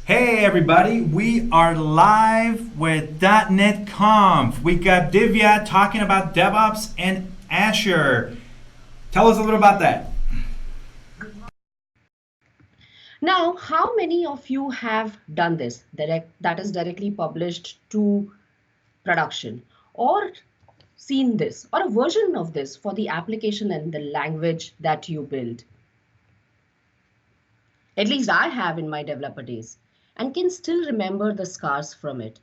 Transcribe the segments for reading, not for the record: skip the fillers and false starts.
Hey everybody, we are live with .NET Conf. We got Divya talking about DevOps and Azure. Tell us a little about that. Now, how many of you have done this that is directly published to production or seen this or a version of this for the application and the language that you build? At least I have in my developer days and can still remember the scars from it.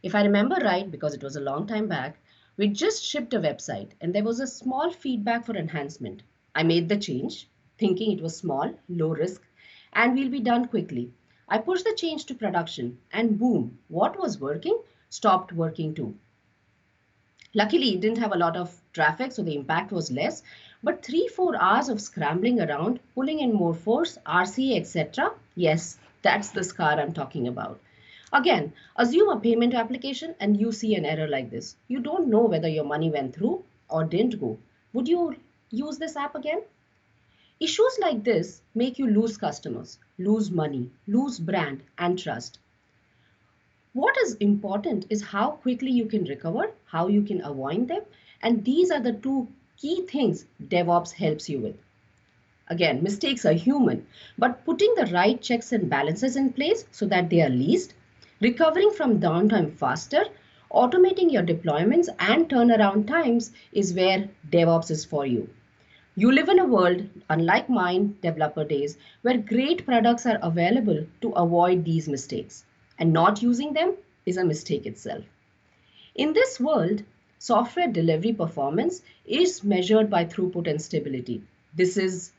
If I remember right, because it was a long time back, we just shipped a website and there was a small feedback for enhancement. I made the change, thinking it was small, low risk, and we'll be done quickly. I pushed the change to production and boom, what was working stopped working too. Luckily, it didn't have a lot of traffic, so the impact was less. But 3-4 hours of scrambling around, pulling in more force, RCA, etc. Yes, that's the scar I'm talking about. Again, assume a payment application and you see an error like this. You don't know whether your money went through or didn't go. Would you use this app again? Issues like this make you lose customers, lose money, lose brand and trust. What is important is how quickly you can recover, how you can avoid them, and these are the two key things DevOps helps you with. Again, mistakes are human, but putting the right checks and balances in place so that they are least, recovering from downtime faster, automating your deployments and turnaround times is where DevOps is for you. You live in a world, unlike mine, developer days, where great products are available to avoid these mistakes, and not using them is a mistake itself. In this world, software delivery performance is measured by throughput and stability. This is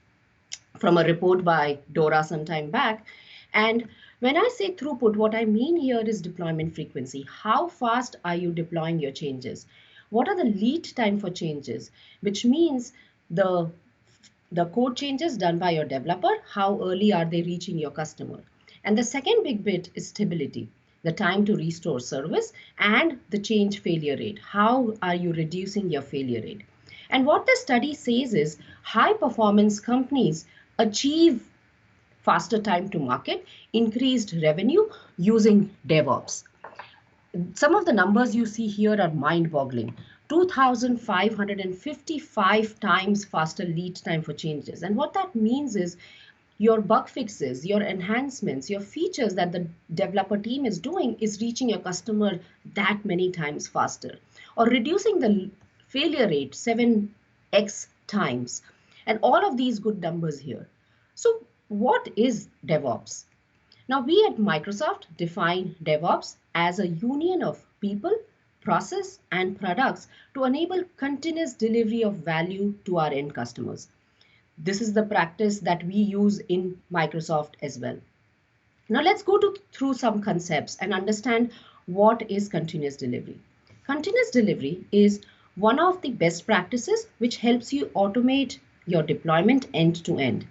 from a report by Dora some time back. And when I say throughput, what I mean here is deployment frequency. How fast are you deploying your changes? What are the lead time for changes? Which means the the code changes done by your developer, how early are they reaching your customer? And the second big bit is stability, the time to restore service and the change failure rate. How are you reducing your failure rate? And what the study says is high performance companies achieve faster time to market, increased revenue using DevOps. Some of the numbers you see here are mind-boggling. 2,555 times faster lead time for changes. And what that means is your bug fixes, your enhancements, your features that the developer team is doing is reaching your customer that many times faster. Or reducing the failure rate 7x times. And all of these good numbers here. So what is DevOps? Now, we at Microsoft define DevOps as a union of people, process, and products to enable continuous delivery of value to our end customers. This is the practice that we use in Microsoft as well. Now, let's through some concepts and understand what is continuous delivery. Continuous delivery is one of the best practices which helps you automate your deployment end to end.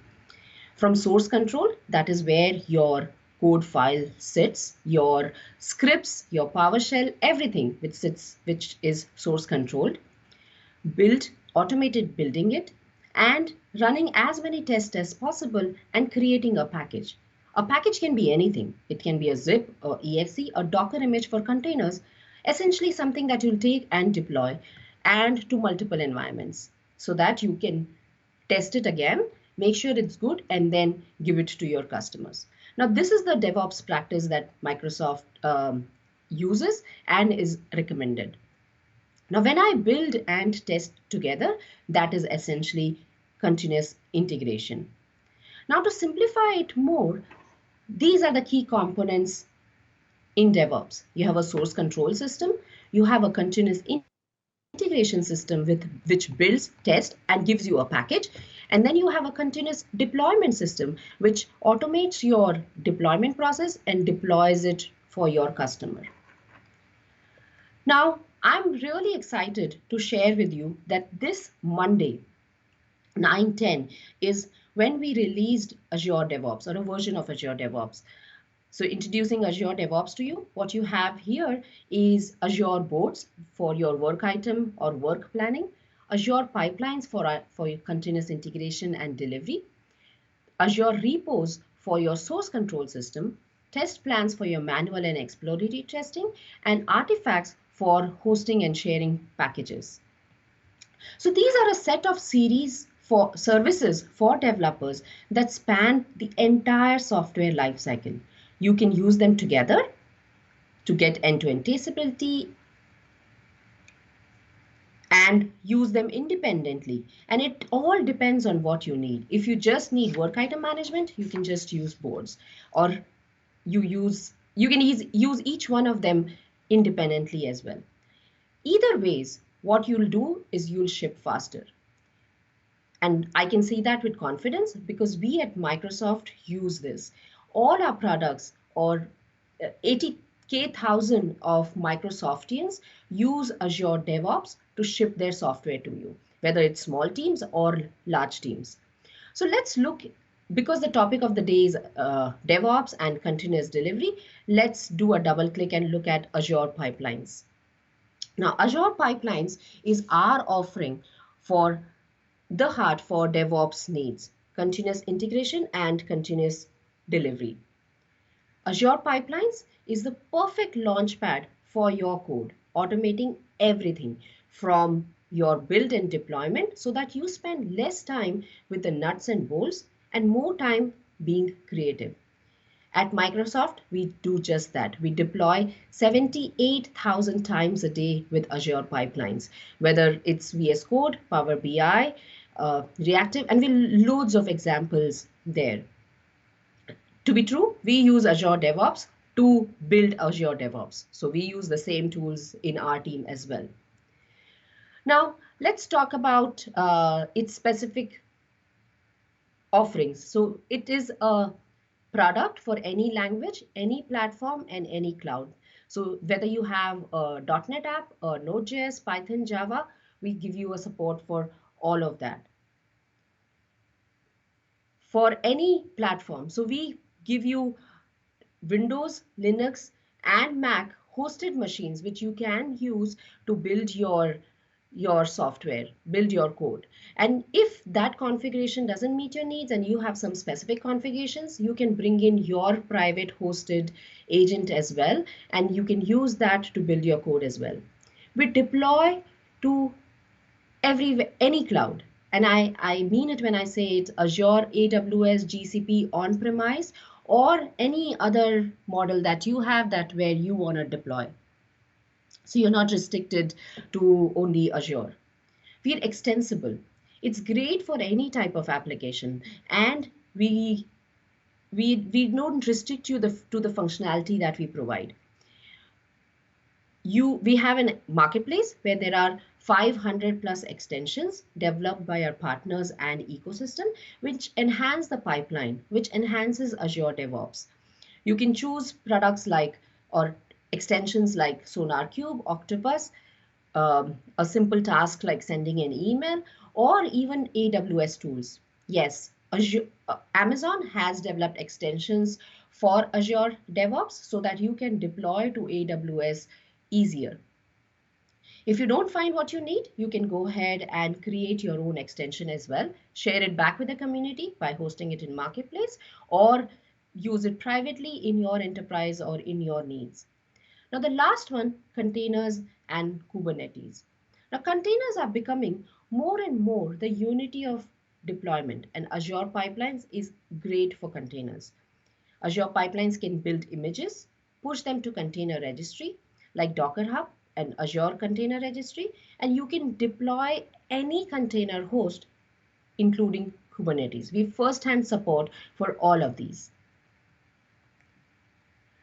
From source control, that is where your code file sits, your scripts, your PowerShell, everything which is source controlled, build, automated building it, and running as many tests as possible and creating a package. A package can be anything. It can be a zip or exe, a Docker image for containers, essentially something that you'll take and deploy and to multiple environments so that you can test it again, make sure it's good, and then give it to your customers. Now, this is the DevOps practice that Microsoft uses and is recommended. Now, when I build and test together, that is essentially continuous integration. Now, to simplify it more, these are the key components in DevOps. You have a source control system, you have a continuous integration system which builds, tests, and gives you a package. And then you have a continuous deployment system which automates your deployment process and deploys it for your customer. Now, I'm really excited to share with you that this Monday, 9/10, is when we released Azure DevOps or a version of Azure DevOps. So introducing Azure DevOps to you, what you have here is Azure boards for your work item or work planning, Azure pipelines for your continuous integration and delivery, Azure repos for your source control system, test plans for your manual and exploratory testing, and artifacts for hosting and sharing packages. So these are a set of series for services for developers that span the entire software lifecycle. You can use them together to get end-to-end traceability and use them independently. And it all depends on what you need. If you just need work item management, you can just use boards, or you can use each one of them independently as well. Either ways, what you'll do is you'll ship faster. And I can say that with confidence because we at Microsoft use this. All our products, or 80K thousand of Microsoftians, use Azure DevOps to ship their software to you, whether it's small teams or large teams. So let's look, because the topic of the day is DevOps and continuous delivery, let's do a double click and look at Azure Pipelines. Now, Azure Pipelines is our offering for the heart for DevOps needs, continuous integration and continuous delivery. Azure Pipelines is the perfect launchpad for your code, automating everything from your build and deployment so that you spend less time with the nuts and bolts and more time being creative. At Microsoft, we do just that. We deploy 78,000 times a day with Azure Pipelines, whether it's VS Code, Power BI, Reactive, and we loads of examples there. To be true, we use Azure DevOps to build Azure DevOps. So we use the same tools in our team as well. Now, let's talk about its specific offerings. So it is a product for any language, any platform, and any cloud. So whether you have a .NET app, a Node.js, Python, Java, we give you a support for all of that. For any platform, so we give you Windows, Linux, and Mac hosted machines which you can use to build your software, build your code. And if that configuration doesn't meet your needs and you have some specific configurations, you can bring in your private hosted agent as well, and you can use that to build your code as well. We deploy to any cloud. And I mean it when I say it's Azure, AWS, GCP, on-premise, or any other model that you have that where you want to deploy. So you're not restricted to only Azure. We're extensible. It's great for any type of application, and we don't restrict you to the functionality that we provide. We have a marketplace where there are 500 plus extensions developed by our partners and ecosystem, which enhance the pipeline, which enhances Azure DevOps. You can choose products like, or extensions like SonarQube, Octopus, a simple task like sending an email, or even AWS tools. Yes, Amazon has developed extensions for Azure DevOps so that you can deploy to AWS easier. If you don't find what you need, you can go ahead and create your own extension as well. Share it back with the community by hosting it in Marketplace, or use it privately in your enterprise or in your needs. Now, the last one, containers and Kubernetes. Now, containers are becoming more and more the unity of deployment, and Azure Pipelines is great for containers. Azure Pipelines can build images, push them to container registry like Docker Hub and Azure Container Registry, and you can deploy any container host, including Kubernetes. We have first-hand support for all of these.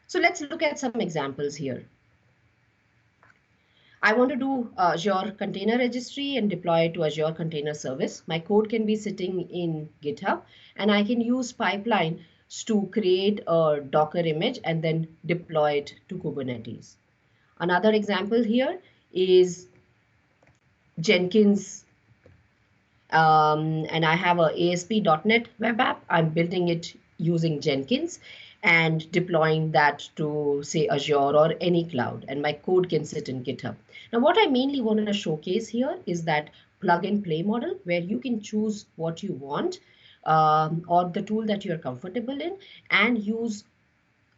So let's look at some examples here. I want to do Azure Container Registry and deploy it to Azure Container Service. My code can be sitting in GitHub, and I can use pipeline to create a Docker image and then deploy it to Kubernetes. Another example here is Jenkins, and I have a ASP.NET web app. I'm building it using Jenkins and deploying that to, say, Azure or any cloud, and my code can sit in GitHub. Now, what I mainly want to showcase here is that plug and play model where you can choose what you want or the tool that you're comfortable in and use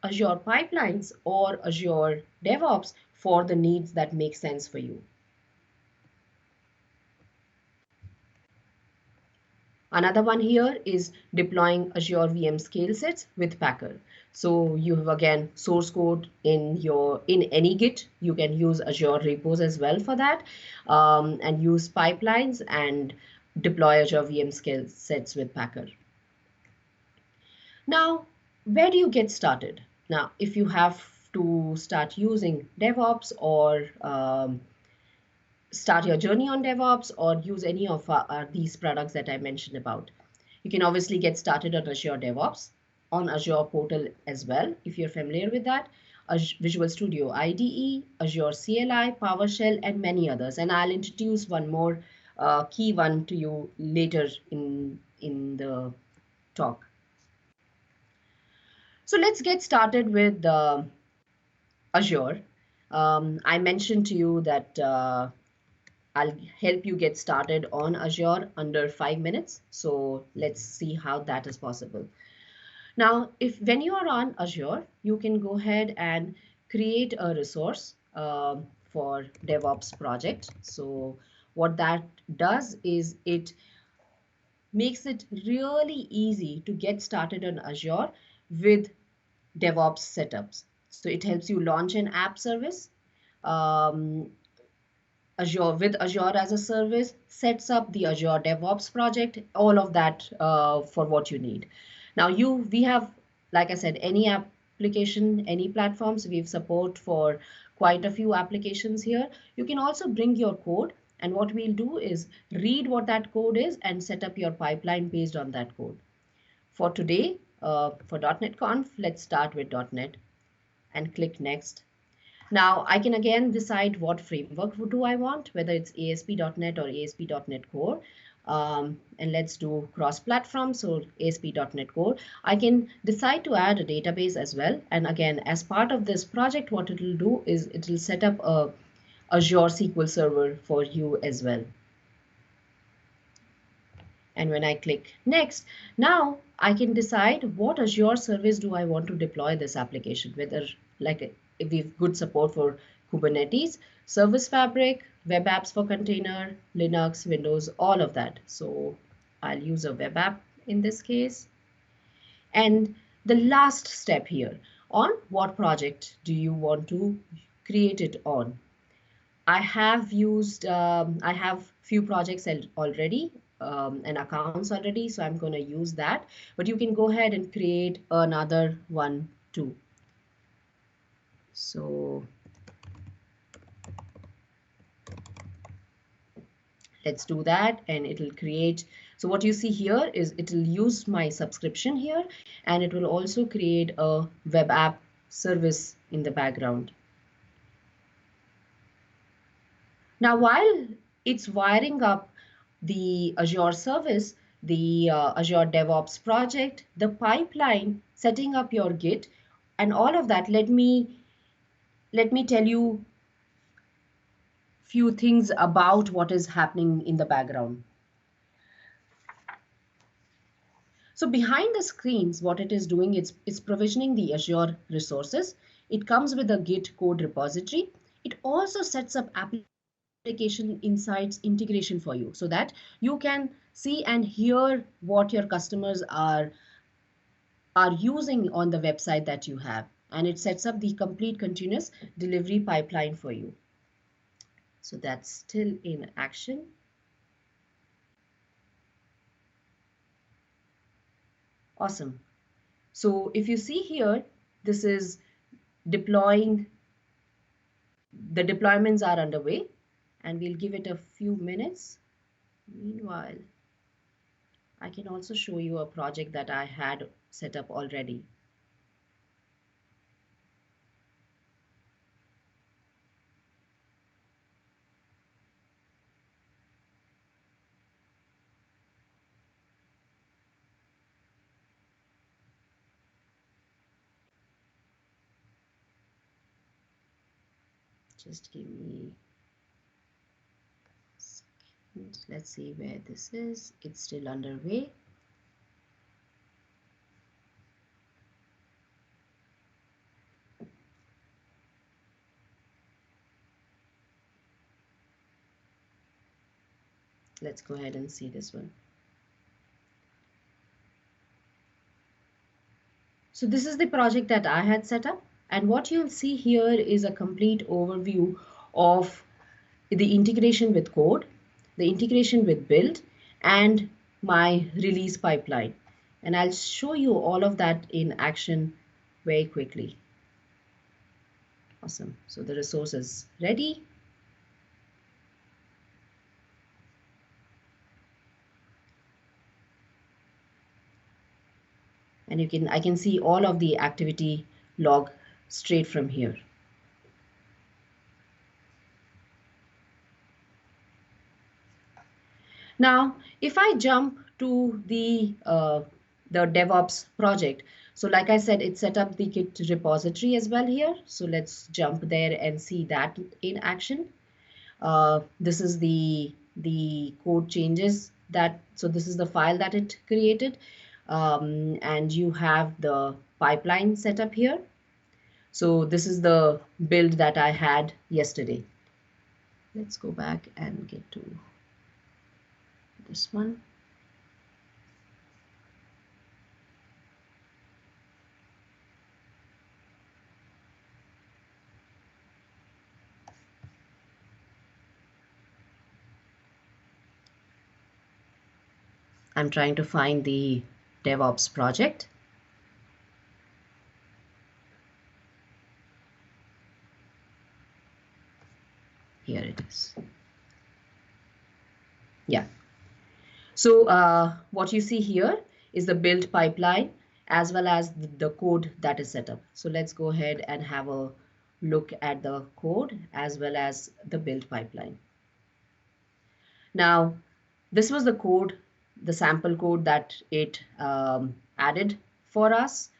Azure pipelines or Azure DevOps for the needs that make sense for you. Another one here is deploying Azure VM scale sets with Packer. So you have again source code in any Git. You can use Azure repos as well for that, and use pipelines and deploy Azure VM scale sets with Packer. Now, where do you get started? Now, if you have to start using DevOps or start your journey on DevOps or use any of these products that I mentioned about, you can obviously get started on Azure DevOps, on Azure portal as well, if you're familiar with that, Visual Studio IDE, Azure CLI, PowerShell, and many others. And I'll introduce one more key one to you later in the talk. So let's get started with Azure. I mentioned to you that I'll help you get started on Azure under 5 minutes. So let's see how that is possible. Now, if when you are on Azure, you can go ahead and create a resource for DevOps project. So what that does is it makes it really easy to get started on Azure with DevOps setups. So it helps you launch an app service. Um, Azure with Azure as a service, sets up the Azure DevOps project, all of that for what you need. Now we have, like I said, any application, any platforms, we have support for quite a few applications here. You can also bring your code, and what we'll do is read what that code is and set up your pipeline based on that code. For today, for .NET Conf, let's start with .NET and click Next. Now I can again decide what framework do I want, whether it's ASP.NET or ASP.NET Core. And let's do cross-platform, so ASP.NET Core. I can decide to add a database as well. And again, as part of this project, what it will do is it will set up a Azure SQL Server for you as well. And when I click next, now I can decide what Azure service do I want to deploy this application, whether like if we've good support for Kubernetes, Service Fabric, web apps for container, Linux, Windows, all of that. So I'll use a web app in this case. And the last step here, on what project do you want to create it on? I have few projects already and accounts already, so I'm going to use that. But you can go ahead and create another one too. So let's do that, and it will create. So what you see here is it will use my subscription here, and it will also create a web app service in the background. Now, while it's wiring up the Azure service, the Azure DevOps project, the pipeline, setting up your Git, and all of that, let me tell you few things about what is happening in the background. So behind the screens, what it is doing, it's provisioning the Azure resources. It comes with a Git code repository. It also sets up application insights integration for you so that you can see and hear what your customers are using on the website that you have, and it sets up the complete continuous delivery pipeline for you. So that's still in action. Awesome. So if you see here, this is deploying. The deployments are underway, and we'll give it a few minutes. Meanwhile, I can also show you a project that I had set up already. Just give me a second. Let's see where this is. It's still underway. Let's go ahead and see this one. So this is the project that I had set up, and what you'll see here is a complete overview of the integration with code, the integration with build, and my release pipeline. And I'll show you all of that in action very quickly. Awesome. So the resource is ready. And I can see all of the activity log straight from here. Now, if I jump to the DevOps project, so like I said, it set up the Git repository as well here. So let's jump there and see that in action. This is the code changes that, so this is the file that it created, and you have the pipeline set up here. So this is the build that I had yesterday. Let's go back and get to this one. I'm trying to find the DevOps project. Here it is. Yeah. So what you see here is the build pipeline as well as the code that is set up. So let's go ahead and have a look at the code as well as the build pipeline. Now, this was the code, the sample code that it added for us.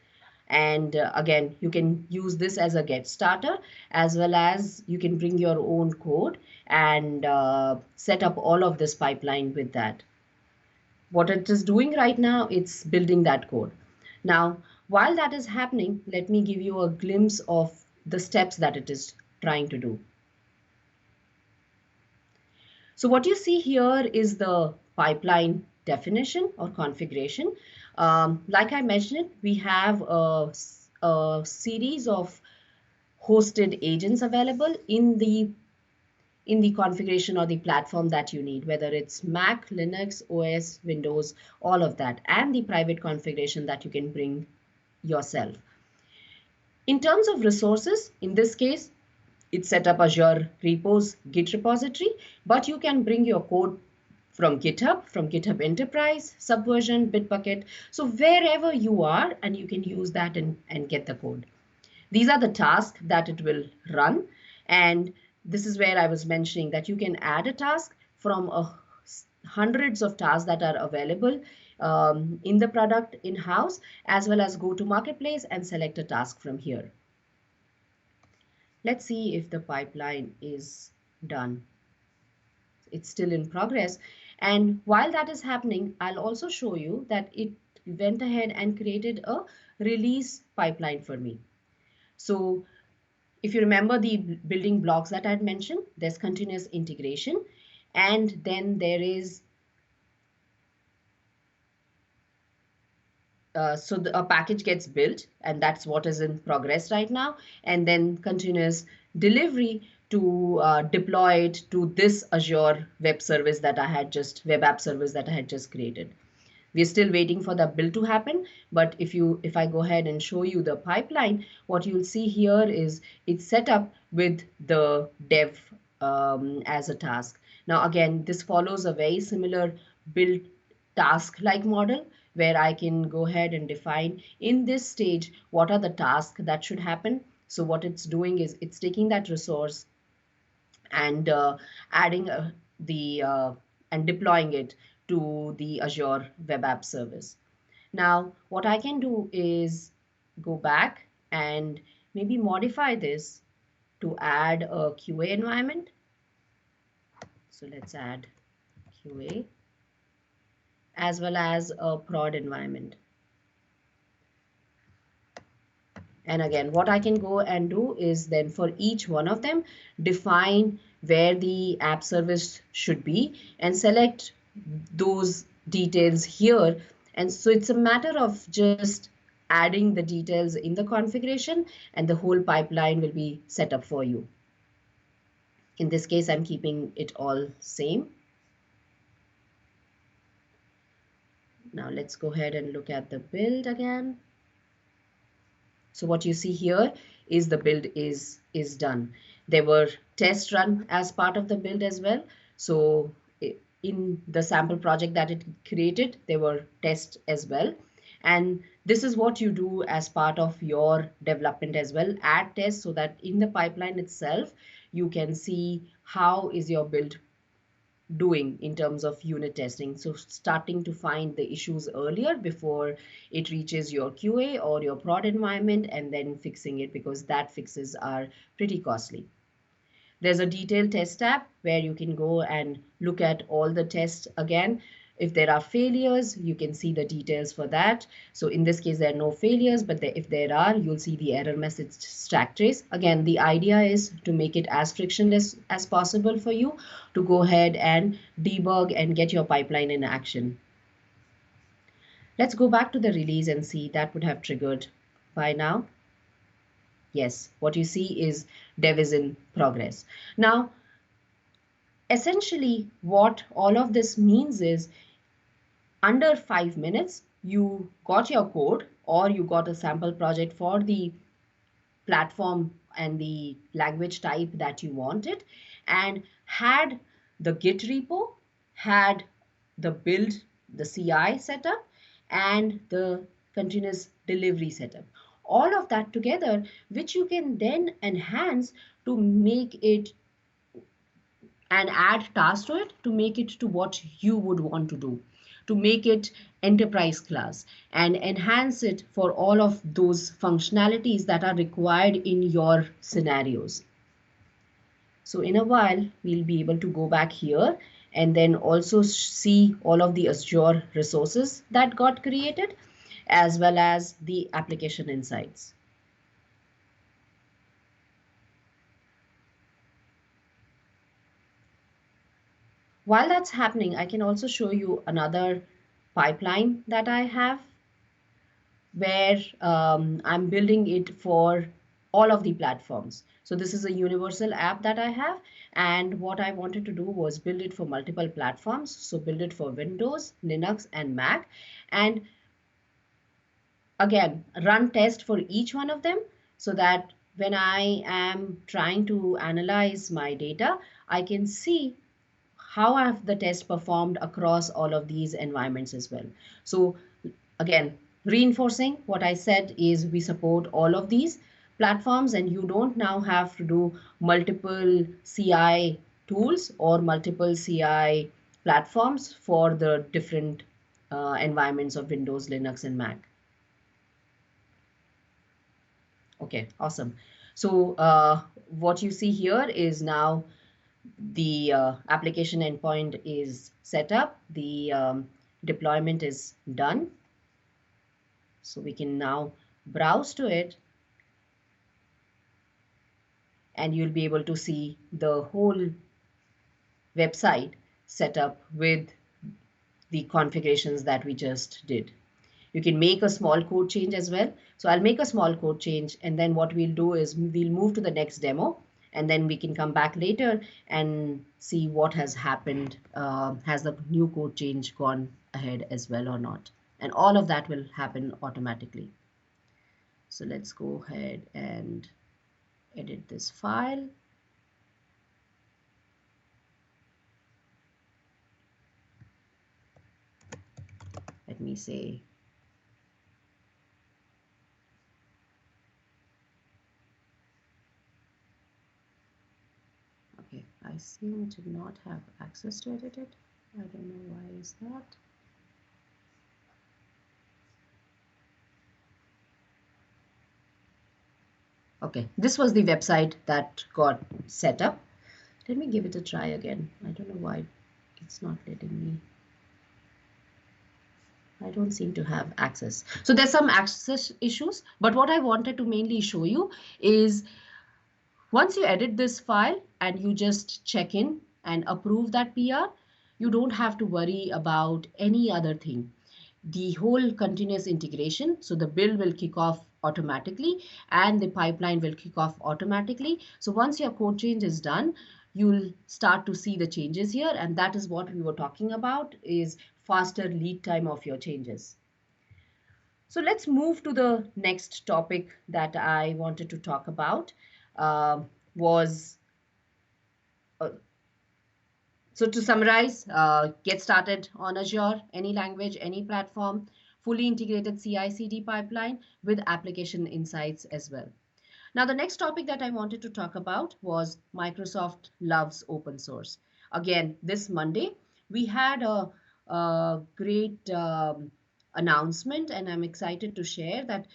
And again, you can use this as a get starter, as well as you can bring your own code and set up all of this pipeline with that. What it is doing right now, it's building that code. Now, while that is happening, let me give you a glimpse of the steps that it is trying to do. So what you see here is the pipeline definition or configuration. Like I mentioned, we have a series of hosted agents available in the configuration or the platform that you need, whether it's Mac, Linux, OS, Windows, all of that, and the private configuration that you can bring yourself. In terms of resources, in this case, it's set up Azure repos, Git repository, but you can bring your code from GitHub Enterprise, Subversion, Bitbucket. So wherever you are, and you can use that and get the code. These are the tasks that it will run. And this is where I was mentioning that you can add a task from hundreds of tasks that are available in the product in-house, as well as go to Marketplace and select a task from here. Let's see if the pipeline is done. It's still in progress. And while that is happening, I'll also show you that it went ahead and created a release pipeline for me. So if you remember the building blocks that I had mentioned, there's continuous integration, and then there is a package gets built, and that's what is in progress right now, and then continuous delivery to deploy it to this Azure web service that I had just, web app service that I had just created. We're still waiting for the build to happen, but if I go ahead and show you the pipeline, what you'll see here is it's set up with the dev as a task. Now again, this follows a very similar build task-like model where I can go ahead and define in this stage what are the tasks that should happen. So what it's doing is it's taking that resource and adding and deploying it to the Azure web app service. Now, what I can do is go back and maybe modify this to add a QA environment. So let's add QA as well as a prod environment. And again, what I can go and do is then for each one of them, define where the app service should be and select those details here. And so it's a matter of just adding the details in the configuration and the whole pipeline will be set up for you. In this case, I'm keeping it all same. Now let's go ahead and look at the build again. So what you see here is the build is done. There were tests run as part of the build as well. So in the sample project that it created, there were tests as well. And this is what you do as part of your development as well. Add tests so that in the pipeline itself, you can see how is your build doing in terms of unit testing. So starting to find the issues earlier before it reaches your QA or your prod environment and then fixing it, because that fixes are pretty costly. There's a detailed test tab where you can go and look at all the tests again. If there are failures, you can see the details for that. So in this case, there are no failures, but if there are, you'll see the error message stack trace. Again, the idea is to make it as frictionless as possible for you to go ahead and debug and get your pipeline in action. Let's go back to the release and see that would have triggered by now. Yes, what you see is dev is in progress. Now, essentially, what all of this means is under 5 minutes, you got your code or you got a sample project for the platform and the language type that you wanted, and had the Git repo, had the build, the CI setup, and the continuous delivery setup. All of that together, which you can then enhance to make it and add tasks to it to make it to what you would want to do, to make it enterprise class and enhance it for all of those functionalities that are required in your scenarios. So in a while, we'll be able to go back here and then also see all of the Azure resources that got created, as well as the application insights. While that's happening, I can also show you another pipeline that I have where I'm building it for all of the platforms. So this is a universal app that I have, and what I wanted to do was build it for multiple platforms. So build it for Windows, Linux, and Mac, and again, run test for each one of them so that when I am trying to analyze my data, I can see how have the test performed across all of these environments as well. So again, reinforcing what I said is we support all of these platforms and you don't now have to do multiple CI tools or multiple CI platforms for the different environments of Windows, Linux, and Mac. Okay, awesome. So what you see here is now the application endpoint is set up, the deployment is done. So we can now browse to it and you'll be able to see the whole website set up with the configurations that we just did. You can make a small code change as well. So I'll make a small code change and then what we'll do is we'll move to the next demo and then we can come back later and see what has happened. Has the new code change gone ahead as well or not? And all of that will happen automatically. So let's go ahead and edit this file. Let me say okay, I seem to not have access to edit it. I don't know why is that. Okay, this was the website that got set up. Let me give it a try again. I don't know why it's not letting me. I don't seem to have access. So there's some access issues, but what I wanted to mainly show you is once you edit this file and you just check in and approve that PR, you don't have to worry about any other thing. The whole continuous integration, so the build will kick off automatically and the pipeline will kick off automatically. So once your code change is done, you'll start to see the changes here, and that is what we were talking about, is faster lead time of your changes. So let's move to the next topic that I wanted to talk about. Was So to summarize, get started on Azure, any language, any platform, fully integrated CI/CD pipeline with application insights as well. Now, the next topic that I wanted to talk about was Microsoft loves open source. Again, this Monday, we had a great announcement, and I'm excited to share that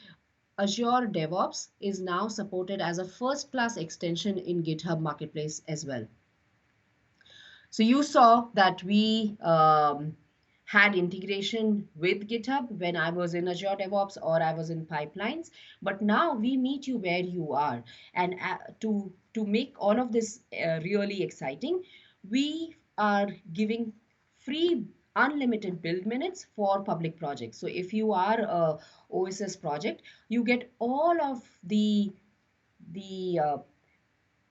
Azure DevOps is now supported as a first-class extension in GitHub Marketplace as well. So you saw that we had integration with GitHub when I was in Azure DevOps or I was in pipelines, but now we meet you where you are. And to make all of this really exciting, we are giving free unlimited build minutes for public projects. So if you are a OSS project, you get all of the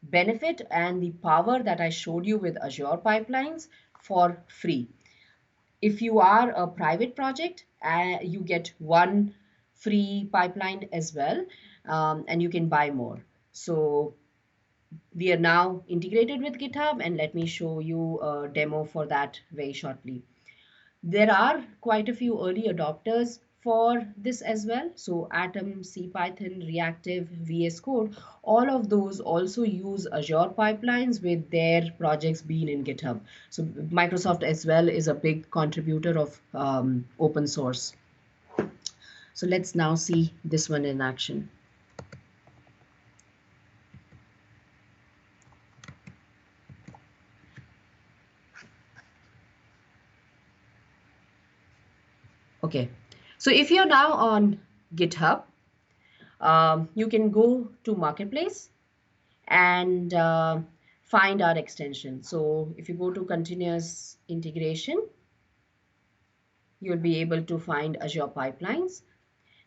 benefit and the power that I showed you with Azure pipelines for free. If you are a private project, you get one free pipeline as well, and you can buy more. So we are now integrated with GitHub, and let me show you a demo for that very shortly. There are quite a few early adopters for this as well. So Atom, CPython, Reactive, VS Code, all of those also use Azure pipelines with their projects being in GitHub. So Microsoft as well is a big contributor of open source. So let's now see this one in action. Okay, so if you're now on GitHub, you can go to Marketplace and find our extension. So if you go to continuous integration, you'll be able to find Azure pipelines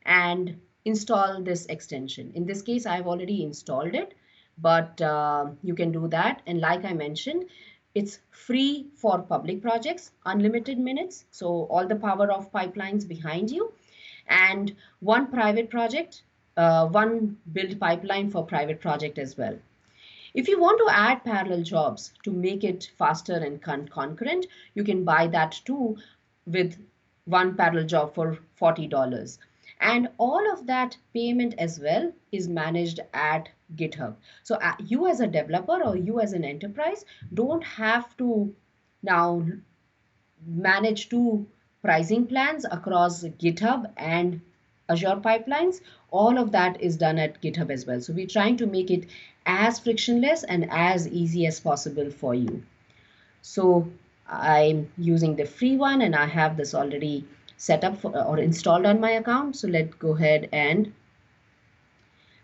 and install this extension. In this case, I've already installed it, but you can do that. And like I mentioned, it's free for public projects, unlimited minutes, so all the power of pipelines behind you, and one private project, one build pipeline for private project as well. If you want to add parallel jobs to make it faster and concurrent, you can buy that too with one parallel job for $40. And all of that payment as well is managed at GitHub. So you as a developer or you as an enterprise don't have to now manage two pricing plans across GitHub and Azure pipelines. All of that is done at GitHub as well. So we're trying to make it as frictionless and as easy as possible for you. So I'm using the free one and I have this already set up for, or installed on my account. So let's go ahead and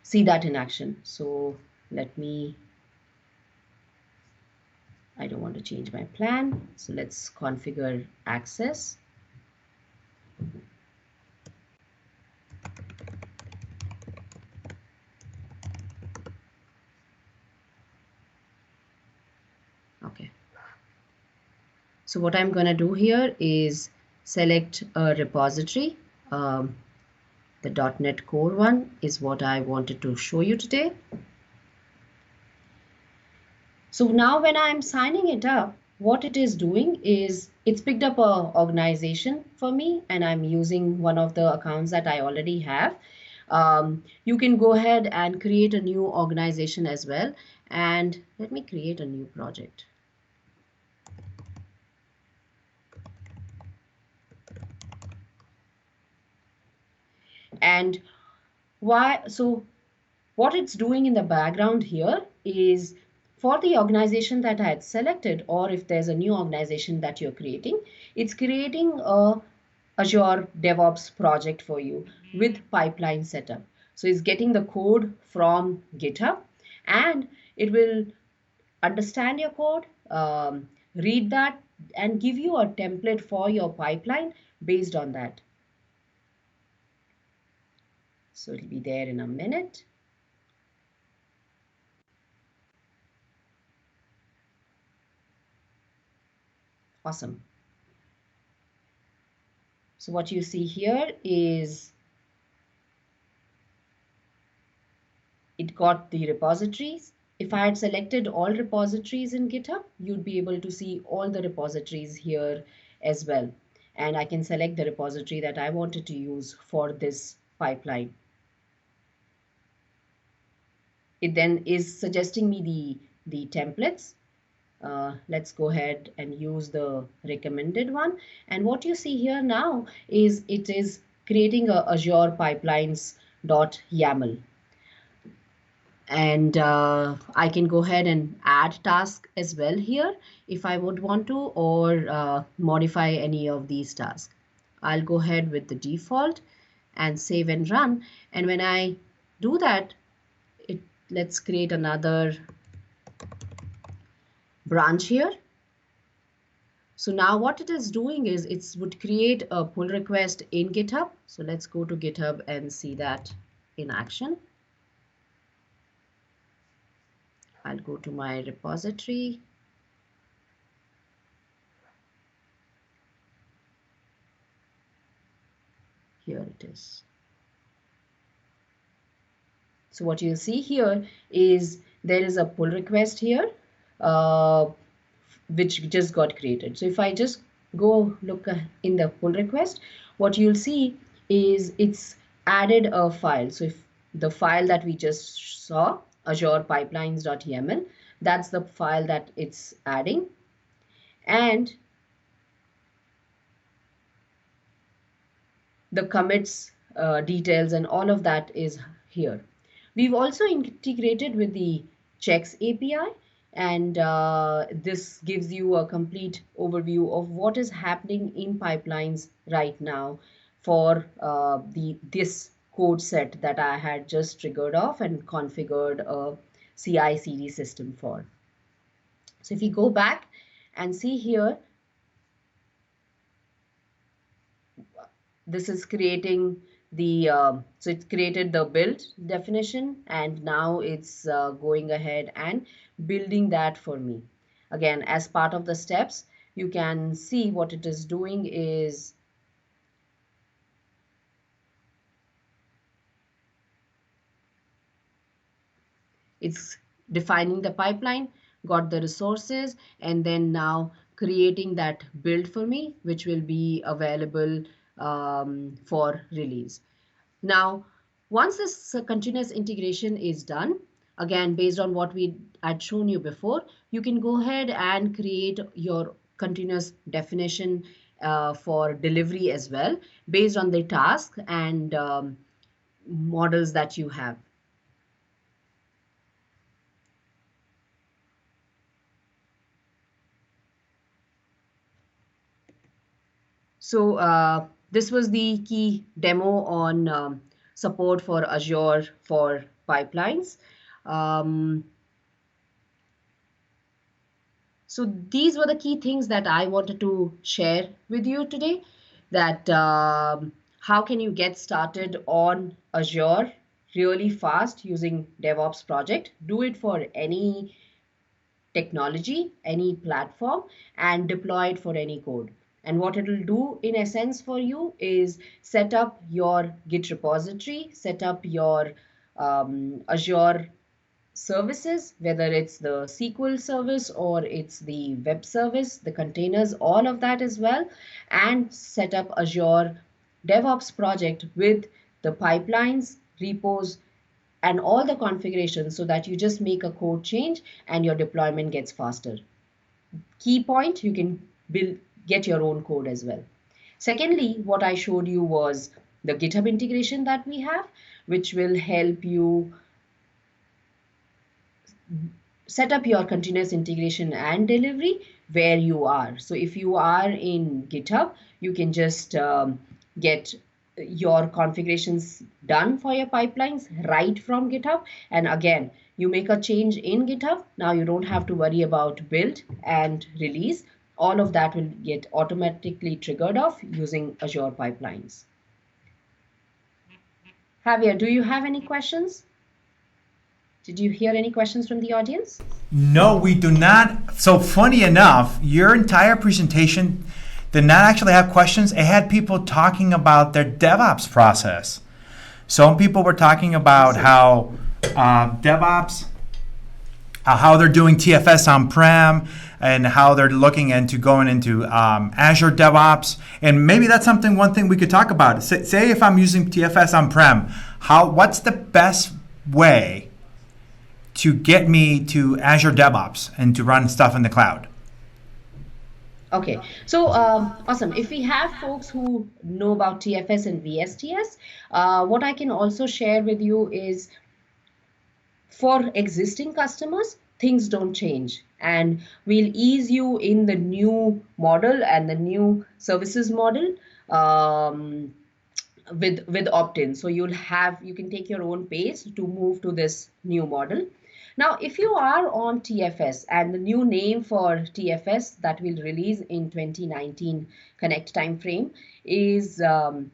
see that in action. So I don't want to change my plan. So let's configure access. Okay. So what I'm going to do here is select a repository. The .NET Core one is what I wanted to show you today. So now when I'm signing it up, what it is doing is it's picked up an organization for me, and I'm using one of the accounts that I already have. You can go ahead and create a new organization as well. And let me create a new project. And so what it's doing in the background here is for the organization that I had selected, or if there's a new organization that you're creating, it's creating a Azure DevOps project for you with pipeline setup. So it's getting the code from GitHub, and it will understand your code, read that, and give you a template for your pipeline based on that. So it'll be there in a minute. Awesome. So what you see here is it got the repositories. If I had selected all repositories in GitHub, you'd be able to see all the repositories here as well. And I can select the repository that I wanted to use for this pipeline. It then is suggesting me the templates. Let's go ahead and use the recommended one. And what you see here now is it is creating a Azure pipelines.yaml. And I can go ahead and add task as well here if I would want to, or modify any of these tasks. I'll go ahead with the default and save and run. And when I do that, let's create another branch here. So now what it is doing is it would create a pull request in GitHub. So let's go to GitHub and see that in action. I'll go to my repository. Here it is. So what you'll see here is there is a pull request here, which just got created. So if I just go look in the pull request, what you'll see is it's added a file. So if the file that we just saw, Azure pipelines.yaml, that's the file that it's adding. And the commits details and all of that is here. We've also integrated with the checks API, and this gives you a complete overview of what is happening in pipelines right now for this code set that I had just triggered off and configured a CI/CD system for. So if you go back and see here, this is creating the so it's created the build definition, and now it's going ahead and building that for me. Again, as part of the steps, you can see what it is doing is it's defining the pipeline, got the resources, and then now creating that build for me, which will be available for release. Now, once this continuous integration is done, again, based on what we had shown you before, you can go ahead and create your continuous definition for delivery as well, based on the task and models that you have. So this was the key demo on support for Azure for pipelines. So these were the key things that I wanted to share with you today, that how can you get started on Azure really fast using DevOps project. Do it for any technology, any platform, and deploy it for any code. And what it will do in essence for you is set up your Git repository, set up your Azure services, whether it's the SQL service or it's the web service, the containers, all of that as well, and set up Azure DevOps project with the pipelines, repos, and all the configurations so that you just make a code change and your deployment gets faster. Key point, you can get your own code as well. Secondly, what I showed you was the GitHub integration that we have, which will help you set up your continuous integration and delivery where you are. So if you are in GitHub, you can just get your configurations done for your pipelines right from GitHub. And again, you make a change in GitHub. Now you don't have to worry about build and release. All of that will get automatically triggered off using Azure pipelines. Javier, do you have any questions? Did you hear any questions from the audience? No, we do not. So funny enough, your entire presentation did not actually have questions. It had people talking about their DevOps process. Some people were talking about how DevOps, how they're doing TFS on-prem, and how they're looking into going into Azure DevOps. And maybe that's one thing we could talk about. Say if I'm using TFS on-prem, what's the best way to get me to Azure DevOps and to run stuff in the cloud? Okay, so awesome. If we have folks who know about TFS and VSTS, what I can also share with you is for existing customers, things don't change. And we'll ease you in the new model and the new services model with opt-in. So you can take your own pace to move to this new model. Now, if you are on TFS, and the new name for TFS that we'll release in 2019 Connect timeframe is Azure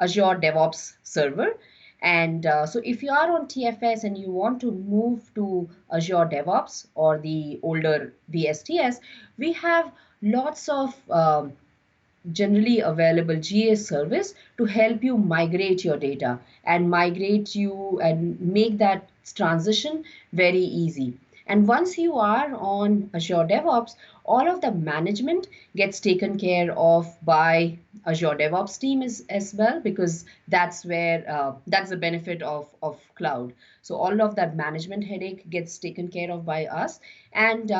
DevOps Server. And so if you are on TFS and you want to move to Azure DevOps or the older VSTS, we have lots of generally available GA service to help you migrate your data and migrate you and make that transition very easy. And once you are on Azure DevOps, all of the management gets taken care of by Azure DevOps team as well, because that's where that's the benefit of cloud. So all of that management headache gets taken care of by us. And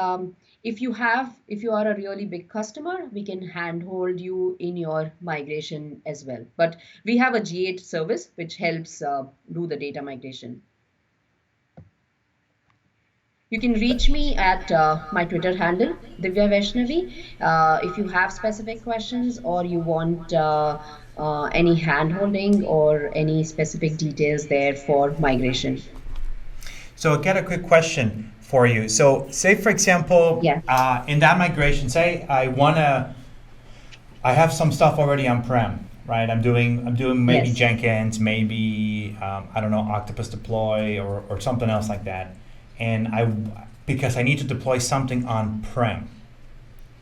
if you are a really big customer, we can handhold you in your migration as well. But we have a G8 service which helps do the data migration. You can reach me at my Twitter handle, Divya Vaishnavi. If you have specific questions or you want any hand-holding or any specific details there for migration. So I got a quick question for you. So say, for example, in that migration, say I have some stuff already on-prem, right? I'm doing maybe Jenkins, maybe, I don't know, Octopus Deploy or something else like that. And because I need to deploy something on-prem,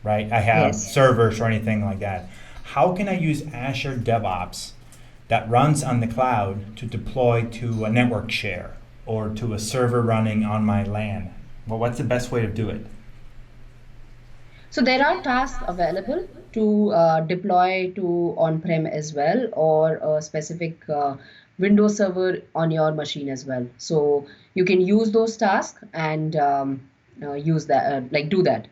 right? I have servers or anything like that. How can I use Azure DevOps that runs on the cloud to deploy to a network share or to a server running on my LAN? Well, what's the best way to do it? So there are tasks available to deploy to on-prem as well, or a specific Windows server on your machine as well. So you can use those tasks and use that, do that.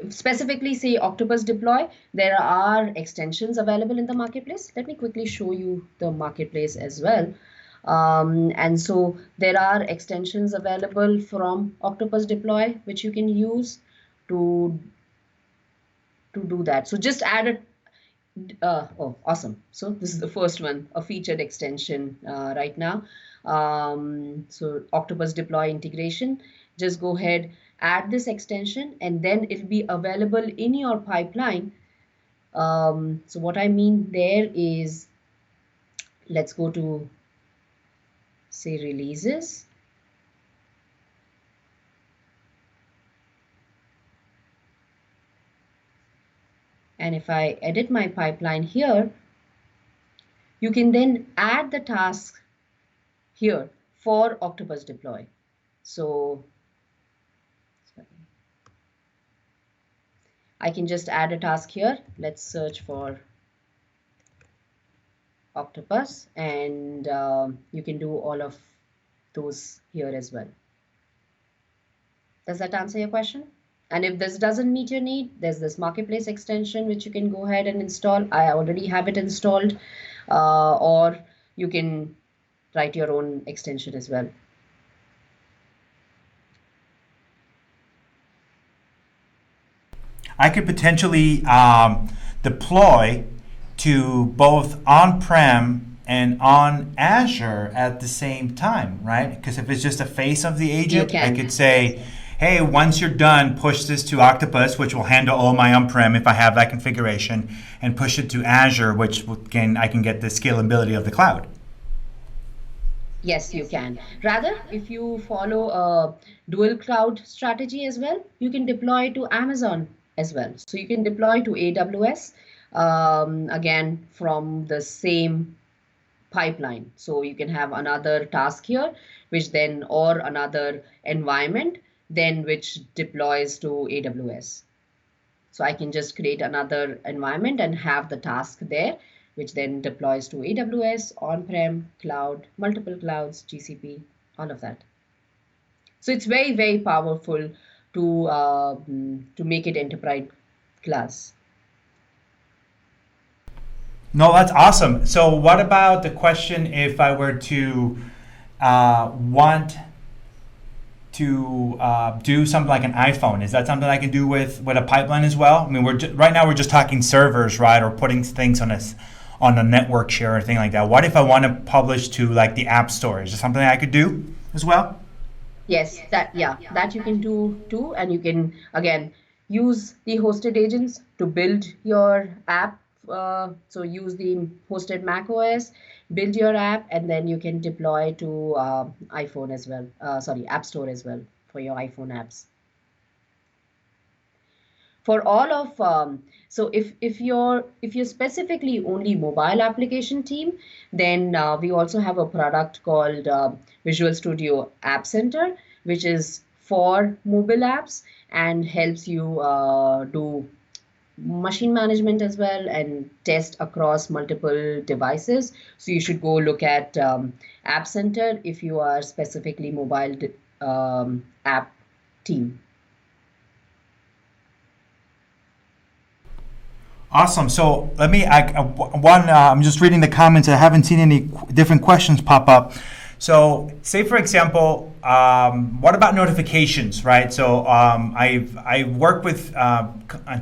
Specifically, say Octopus Deploy, there are extensions available in the marketplace. Let me quickly show you the marketplace as well. And so there are extensions available from Octopus Deploy, which you can use to do that. So just add it. Oh, awesome. So this is the first one, a featured extension right now. So Octopus Deploy integration, just go ahead, add this extension, and then it'll be available in your pipeline. So what I mean there is, let's go to, say, releases. And if I edit my pipeline here, you can then add the task here for Octopus Deploy. So I can just add a task here. Let's search for Octopus, and you can do all of those here as well. Does that answer your question? And if this doesn't meet your need, there's this marketplace extension which you can go ahead and install. I already have it installed, or you can write your own extension as well. I could potentially deploy to both on-prem and on Azure at the same time, right? Because if it's just a face of the agent, I could say, hey, once you're done, push this to Octopus, which will handle all my on-prem if I have that configuration, and push it to Azure, which I can get the scalability of the cloud. Yes, you can. Rather, if you follow a dual cloud strategy as well, you can deploy to Amazon as well. So you can deploy to AWS, again, from the same pipeline. So you can have another task here, which then, or another environment, then which deploys to AWS. So I can just create another environment and have the task there, which then deploys to AWS, on-prem, cloud, multiple clouds, GCP, all of that. So it's very, very powerful to make it enterprise class. No, that's awesome. So what about the question if I were to want to do something like an iPhone? Is that something I can do with a pipeline as well? I mean, right now we're just talking servers, right, or putting things on a network share or anything like that. What if I want to publish to like the App Store? Is there something I could do as well? Yes, that you can do too, and you can again use the hosted agents to build your app. So use the hosted Mac OS, build your app, and then you can deploy to iPhone as well. Sorry, App Store as well for your iPhone apps. For all of so if you're specifically only mobile application team, then we also have a product called Visual Studio App Center, which is for mobile apps and helps you do machine management as well and test across multiple devices. So you should go look at App Center if you are specifically mobile app team. Awesome. So let me, I'm just reading the comments. I haven't seen any different questions pop up. So say, for example, what about notifications, right? So I work with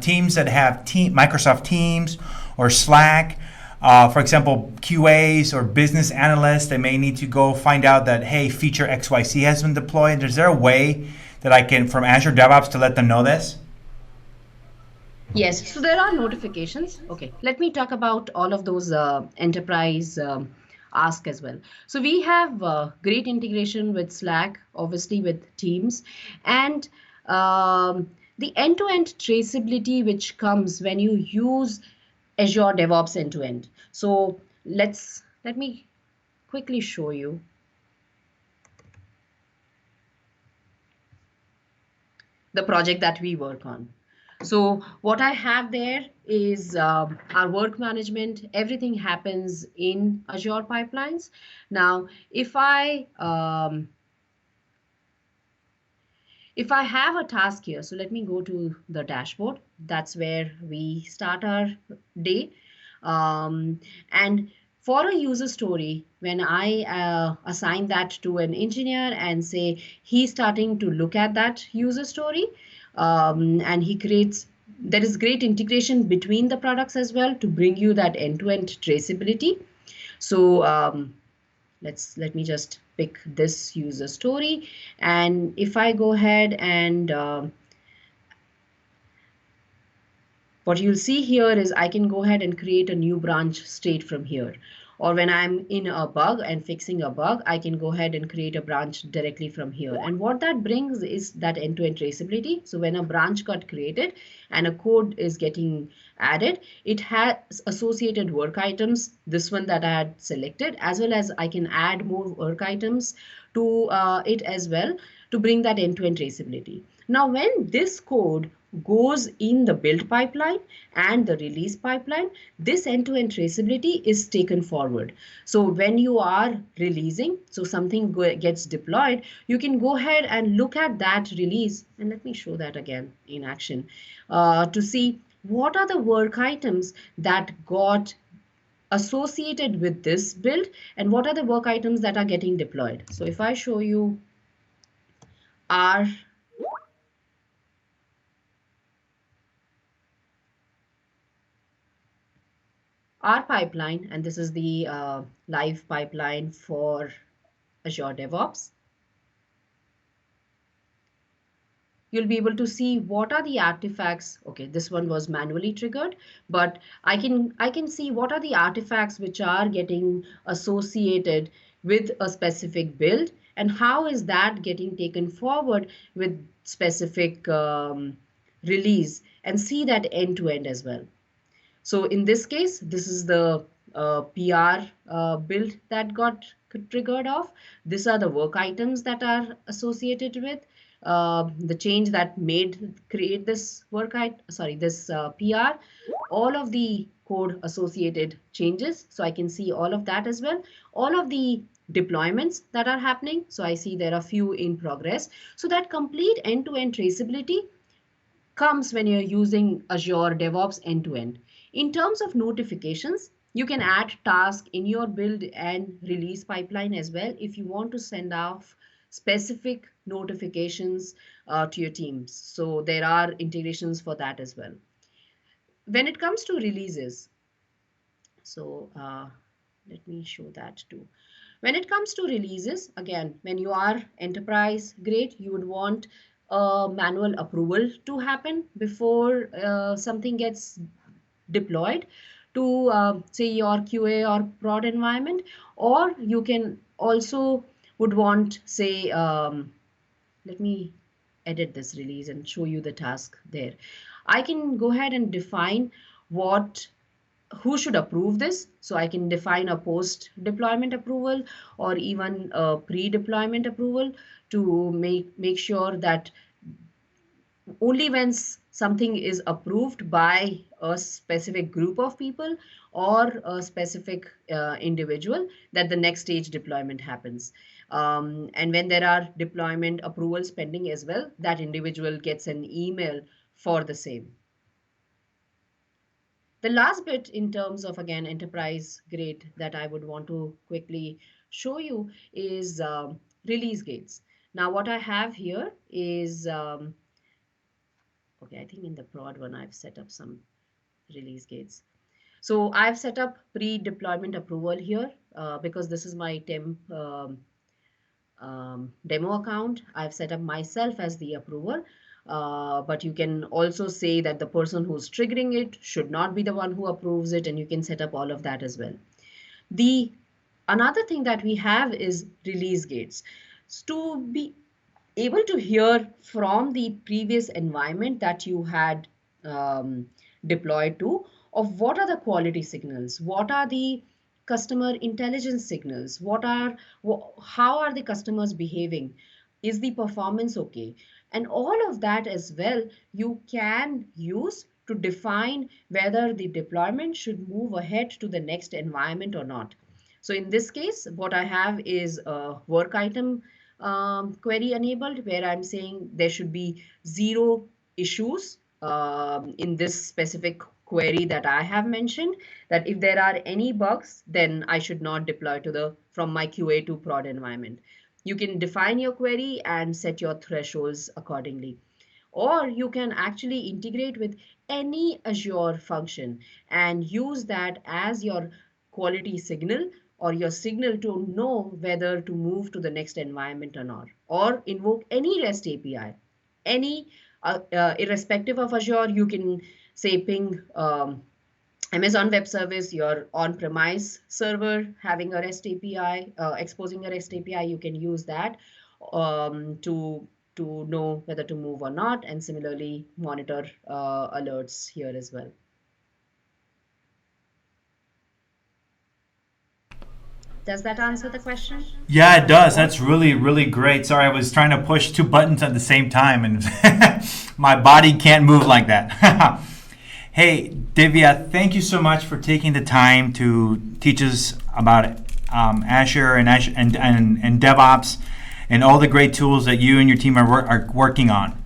teams that have Microsoft Teams or Slack. For example, QAs or business analysts, they may need to go find out that, hey, feature XYZ has been deployed. Is there a way that I can, from Azure DevOps, to let them know this? Yes, so there are notifications. Okay, let me talk about all of those enterprise ask as well. So we have great integration with Slack, obviously with Teams, and the end-to-end traceability which comes when you use Azure DevOps end-to-end. So let me quickly show you. The project that we work on. So what I have there is our work management. Everything happens in Azure pipelines. Now, if I have a task here, so let me go to the dashboard. That's where we start our day. And for a user story, when I assign that to an engineer and say he's starting to look at that user story, and he creates, there is great integration between the products as well to bring you that end-to-end traceability. So let me just pick this user story, and if I go ahead and what you'll see here is I can go ahead and create a new branch state from here. Or when I'm in a bug and fixing a bug, I can go ahead and create a branch directly from here. And what that brings is that end-to-end traceability. So when a branch got created and a code is getting added, it has associated work items, this one that I had selected, as well as I can add more work items to it as well to bring that end-to-end traceability. Now, when this code goes in the build pipeline and the release pipeline, this end-to-end traceability is taken forward. So when you are releasing, so something gets deployed, you can go ahead and look at that release. And let me show that again in action to see what are the work items that got associated with this build and what are the work items that are getting deployed. So if I show you our our pipeline, and this is the live pipeline for Azure DevOps. You'll be able to see what are the artifacts. Okay, this one was manually triggered, but I can see what are the artifacts which are getting associated with a specific build, and how is that getting taken forward with specific release, and see that end to end as well. So in this case, this is the PR build that got triggered off. These are the work items that are associated with the change that made create this this PR. All of the code associated changes. So I can see all of that as well. All of the deployments that are happening. So I see there are few in progress. So that complete end-to-end traceability comes when you're using Azure DevOps end-to-end. In terms of notifications, you can add tasks in your build and release pipeline as well if you want to send off specific notifications to your teams. So there are integrations for that as well. When it comes to releases, so let me show that too. When it comes to releases, again, when you are enterprise grade, you would want a manual approval to happen before something gets deployed to say your QA or prod environment, or you can also would want say let me edit this release and show you the task there. I can go ahead and define what who should approve this. So I can define a post deployment approval or even a pre-deployment approval to make sure that only when something is approved by a specific group of people or a specific individual, that the next stage deployment happens. And when there are deployment approvals pending as well, that individual gets an email for the same. The last bit in terms of, again, enterprise grade that I would want to quickly show you is release gates. Now, what I have here is, okay, I think in the prod one, I've set up some release gates. So I've set up pre-deployment approval here because this is my temp demo account. I've set up myself as the approver. But you can also say that the person who's triggering it should not be the one who approves it, and you can set up all of that as well. Another thing that we have is release gates. So to be able to hear from the previous environment that you had deployed to, of what are the quality signals, what are the customer intelligence signals, how are the customers behaving, is the performance okay, and all of that as well you can use to define whether the deployment should move ahead to the next environment or not. So in this case, what I have is a work item query enabled, where I'm saying there should be 0 issues in this specific query that I have mentioned, that if there are any bugs, then I should not deploy from my QA to prod environment. You can define your query and set your thresholds accordingly. Or you can actually integrate with any Azure function and use that as your quality signal or your signal to know whether to move to the next environment or not, or invoke any REST API. Irrespective of Azure, you can say ping Amazon Web Service, your on-premise server having a REST API, exposing a REST API, you can use that to know whether to move or not, and similarly monitor alerts here as well. Does that answer the question? Yeah, it does. That's really, really great. Sorry, I was trying to push 2 buttons at the same time, and my body can't move like that. Hey, Divya, thank you so much for taking the time to teach us about Azure and DevOps and all the great tools that you and your team are working on.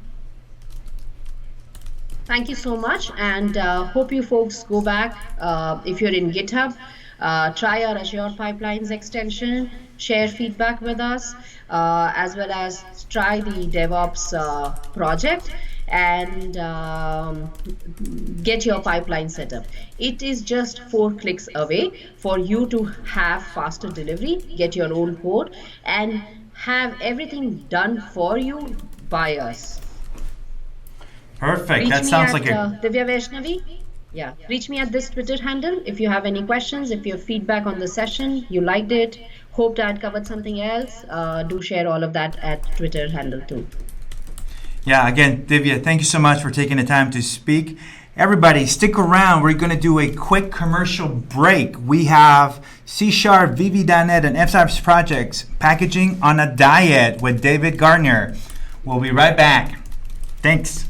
Thank you so much, and hope you folks go back. If you're in GitHub, try our Azure Pipelines extension, share feedback with us, as well as try the DevOps project. and get your pipeline set up. It is just 4 clicks away for you to have faster delivery, get your own code, and have everything done for you by us. Perfect. Reach That me sounds at like a Divya Vaishnavi. Yeah, reach me at this Twitter handle if you have any questions, if you have feedback on the session, you liked it, hoped I had covered something else, do share all of that at Twitter handle too. Yeah, again, Divya, thank you so much for taking the time to speak. Everybody, stick around. We're going to do a quick commercial break. We have C#, VB.NET, and FSAPS projects packaging on a diet with David Gardner. We'll be right back. Thanks.